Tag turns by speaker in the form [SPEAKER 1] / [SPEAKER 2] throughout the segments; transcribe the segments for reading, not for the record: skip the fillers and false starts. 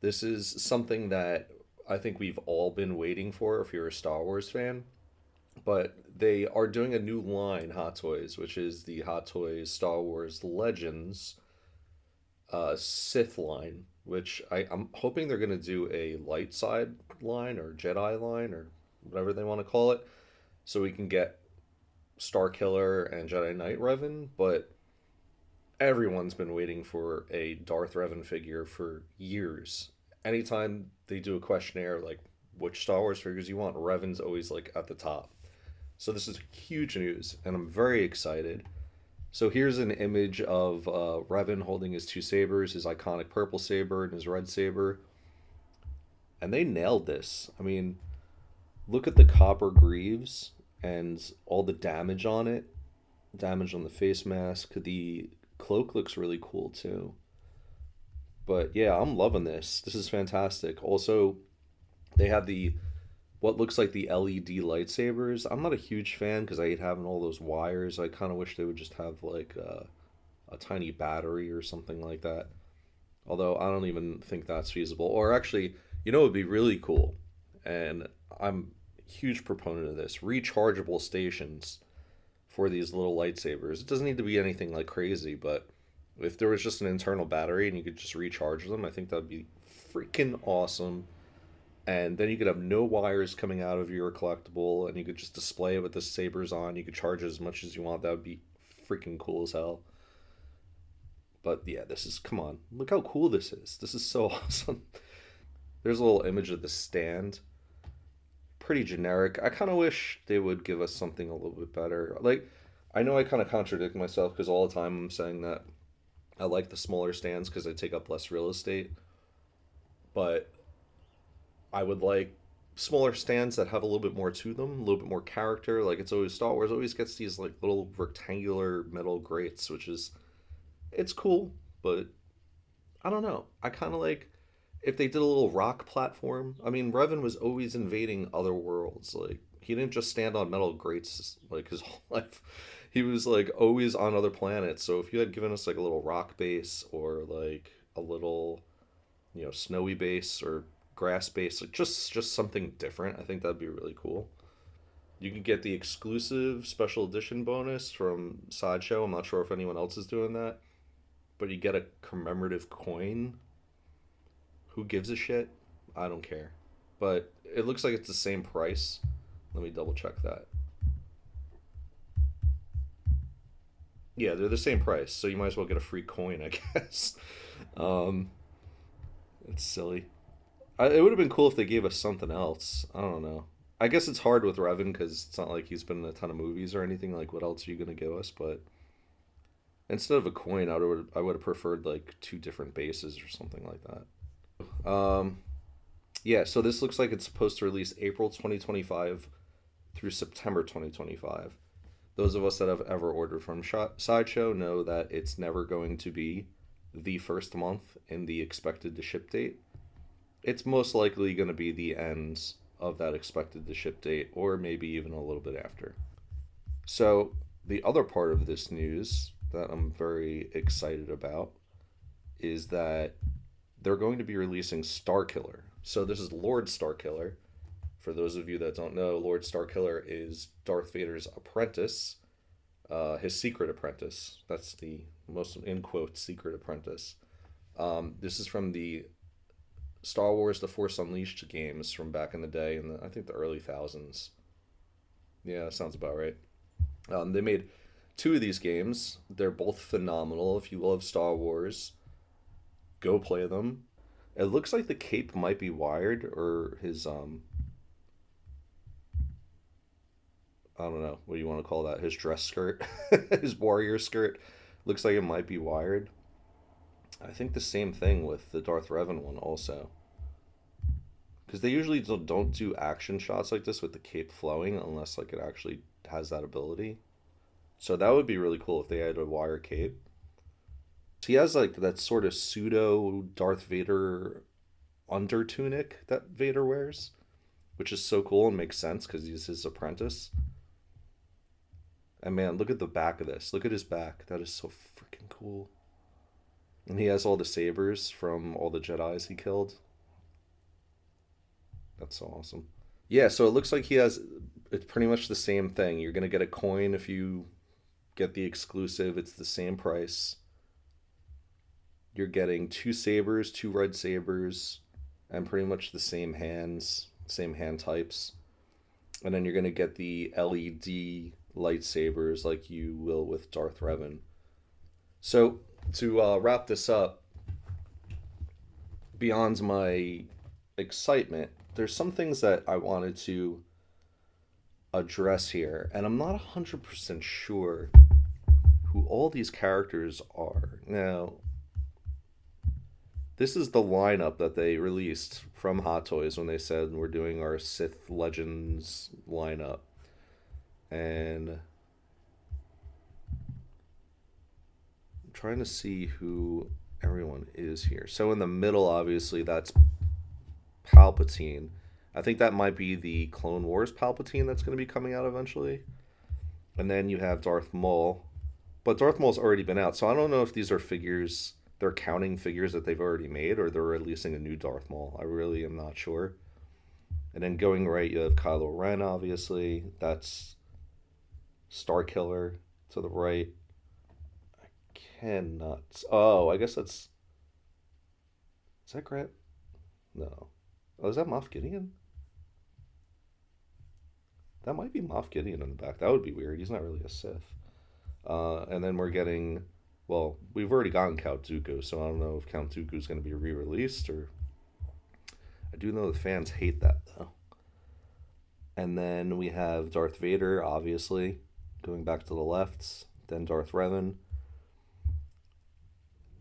[SPEAKER 1] This is something that I think we've all been waiting for if you're a Star Wars fan. But they are doing a new line, Hot Toys, which is the Hot Toys Star Wars Legends Sith line, which I'm hoping they're going to do a light side line or Jedi line or whatever they want to call it, so we can get Starkiller and Jedi Knight Revan. But everyone's been waiting for a Darth Revan figure for years. Anytime they do a questionnaire like which Star Wars figures you want, Revan's always like at the top. So this is huge news, and I'm very excited. So here's an image of Revan holding his two sabers, his iconic purple saber and his red saber, and they nailed this. I mean, look at the copper greaves and all the damage on it, damage on the face mask. The cloak looks really cool too. But yeah, I'm loving this. This is fantastic. Also, they have the what looks like the LED lightsabers. I'm not a huge fan because I hate having all those wires. I kind of wish they would just have like a tiny battery or something like that. Although I don't even think that's feasible. Or actually, it would be really cool. And I'm a huge proponent of this. Rechargeable stations for these little lightsabers. It doesn't need to be anything like crazy, but if there was just an internal battery and you could just recharge them, I think that'd be freaking awesome. And then you could have no wires coming out of your collectible, and you could just display it with the sabers on. You could charge it as much as you want. That would be freaking cool as hell. But yeah, this is, come on, look how cool this is. This is so awesome. There's a little image of the stand. Pretty generic. I kind of wish they would give us something a little bit better. Like, I know I kind of contradict myself because all the time I'm saying that I like the smaller stands because they take up less real estate. But I would like smaller stands that have a little bit more to them, a little bit more character. Like it's always Star Wars always gets these like little rectangular metal grates, which is it's cool, but I don't know. I kind of like if they did a little rock platform. I mean, Revan was always invading other worlds. Like he didn't just stand on metal grates like his whole life. He was like always on other planets. So if you had given us like a little rock base or like a little snowy base or grass base, like just something different, I think that'd be really cool. You can get the exclusive special edition bonus from Sideshow. I'm not sure if anyone else is doing that, but you get a commemorative coin. Who gives a shit? I don't care. But it looks like it's the same price. Let me double check that. Yeah, they're the same price, so you might as well get a free coin, I guess. um, it's silly. It would have been cool if they gave us something else. I don't know. I guess it's hard with Revan because it's not like he's been in a ton of movies or anything. Like, what else are you gonna give us? But instead of a coin, I would have preferred like two different bases or something like that. Yeah. So this looks like it's supposed to release April 2025 through September 2025. Those of us that have ever ordered from Sideshow know that it's never going to be the first month in the expected to ship date. It's most likely going to be the ends of that expected to ship date, or maybe even a little bit after. So, the other part of this news that I'm very excited about is that they're going to be releasing Starkiller. So, this is Lord Starkiller. For those of you that don't know, Lord Starkiller is Darth Vader's apprentice, his secret apprentice. That's the most, in quotes, secret apprentice. This is from the Star Wars: The Force Unleashed games from back in the day, in I think the early thousands. Yeah, sounds about right. They made two of these games. They're both phenomenal. If you love Star Wars, go play them. It looks like the cape might be wired, or his I don't know what you want to call that. His dress skirt, his warrior skirt, looks like it might be wired. I think the same thing with the Darth Revan one also. Because they usually don't do action shots like this with the cape flowing unless like it actually has that ability. So that would be really cool if they had a wire cape. So he has like that sort of pseudo Darth Vader under tunic that Vader wears, which is so cool and makes sense because he's his apprentice. And man, look at the back of this. Look at his back. That is so freaking cool. And he has all the sabers from all the Jedi's he killed. That's so awesome. Yeah, so it looks like he has. It's pretty much the same thing. You're gonna get a coin if you get the exclusive. It's the same price. You're getting two sabers, two red sabers, and pretty much the same hands, same hand types. And then you're gonna get the LED lightsabers like you will with Darth Revan. So to wrap this up, beyond my excitement, there's some things that I wanted to address here, and I'm not 100% sure who all these characters are. Now, this is the lineup that they released from Hot Toys when they said we're doing our Sith Legends lineup. And I'm trying to see who everyone is here. So in the middle, obviously, that's Palpatine. I think that might be the Clone Wars Palpatine that's going to be coming out eventually. And then you have Darth Maul. But Darth Maul's already been out, so I don't know if these are figures, they're counting figures that they've already made, or they're releasing a new Darth Maul. I really am not sure. And then going right, you have Kylo Ren, obviously. That's Starkiller to the right. I cannot. Oh, I guess that's. Is that Grant? No. Oh, is that Moff Gideon? That might be Moff Gideon in the back. That would be weird. He's not really a Sith. And then we're getting. Well, we've already gotten Count Dooku, so I don't know if Count Dooku is going to be re released or. I do know the fans hate that, though. And then we have Darth Vader, obviously, going back to the left. Then Darth Revan.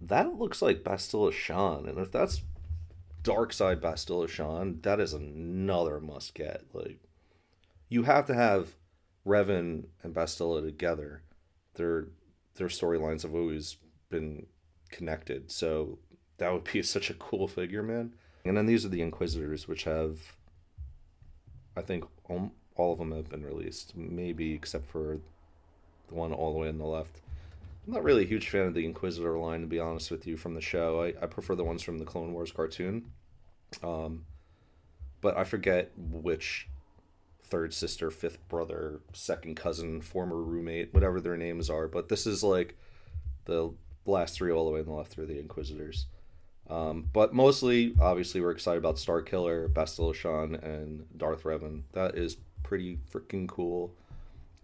[SPEAKER 1] That looks like Bastilla Shan, and if that's Dark Side Bastilla Shan, that is another must get. Like, you have to have Revan and Bastilla together. Their their storylines have always been connected, so that would be such a cool figure, man. And then these are the Inquisitors, which have, I think, all of them have been released, maybe except for the one all the way on the left. I'm not really a huge fan of the Inquisitor line, to be honest with you, from the show. I prefer the ones from the Clone Wars cartoon. Um, but I forget which third sister, fifth brother, second cousin, former roommate, whatever their names are. But this is like the last three all the way on the left are the Inquisitors. But mostly, obviously, we're excited about Starkiller, Bastila Shan, and Darth Revan. That is pretty freaking cool.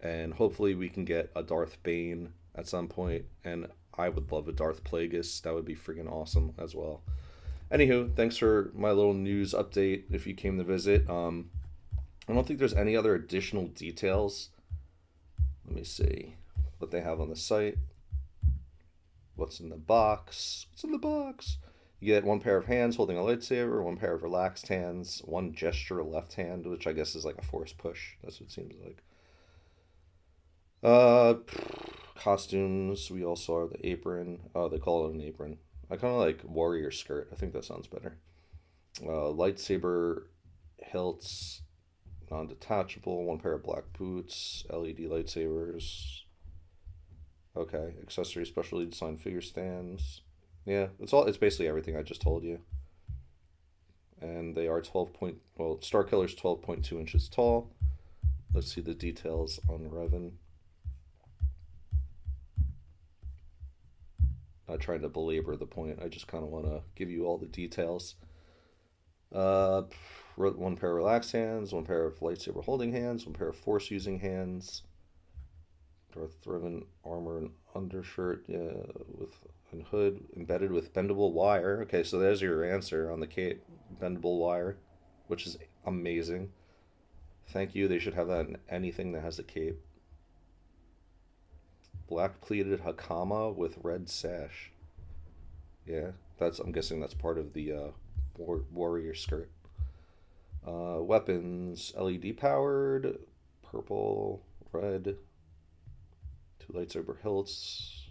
[SPEAKER 1] And hopefully we can get a Darth Bane at some point. And I would love a Darth Plagueis. That would be freaking awesome as well. Anywho, thanks for my little news update if you came to visit. I don't think there's any other additional details. Let me see what they have on the site. What's in the box? What's in the box? You get one pair of hands holding a lightsaber, one pair of relaxed hands, one gesture left hand, which I guess is like a force push. That's what it seems like. Uh, Costumes. We also are the apron. Oh, they call it an apron. I kind of like warrior skirt. I think that sounds better. Lightsaber hilts, non-detachable. One pair of black boots. LED lightsabers. Okay, accessories, specially designed figure stands. Yeah, it's all. It's basically everything I just told you. And they are 12 point. Well, Starkiller's 12.2 inches tall. Let's see the details on Revan. Not trying to belabor the point. I just kind of want to give you all the details. Uh, One pair of relaxed hands, one pair of lightsaber holding hands, one pair of force using hands. Darth Revan armor and undershirt, yeah, with and hood embedded with bendable wire. Okay, so there's your answer on the cape, bendable wire, which is amazing. Thank you. They should have that in anything that has a cape. Black pleated hakama with red sash. Yeah, that's. I'm guessing that's part of the warrior skirt. Weapons LED powered, purple, red, two lightsaber hilts,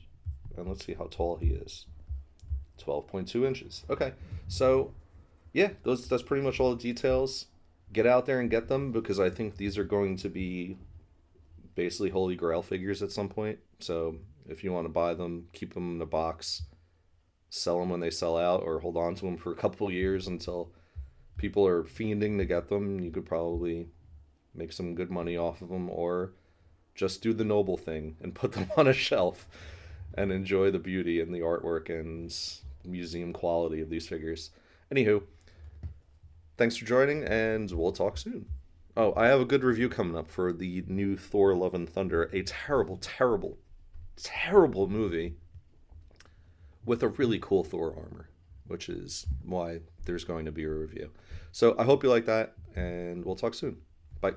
[SPEAKER 1] and let's see how tall he is. 12.2 inches. Okay, so yeah, that's pretty much all the details. Get out there and get them because I think these are going to be basically Holy Grail figures at some point. So if you want to buy them, keep them in a box, sell them when they sell out, or hold on to them for a couple years until People are fiending to get them. You could probably make some good money off of them, or just do the noble thing and put them on a shelf and enjoy the beauty and the artwork and museum quality of these figures. Anywho, thanks for joining, and we'll talk soon. Oh, I have a good review coming up for the new Thor Love and Thunder, a terrible, terrible, terrible movie with a really cool Thor armor, which is why there's going to be a review. So I hope you like that, and we'll talk soon. Bye.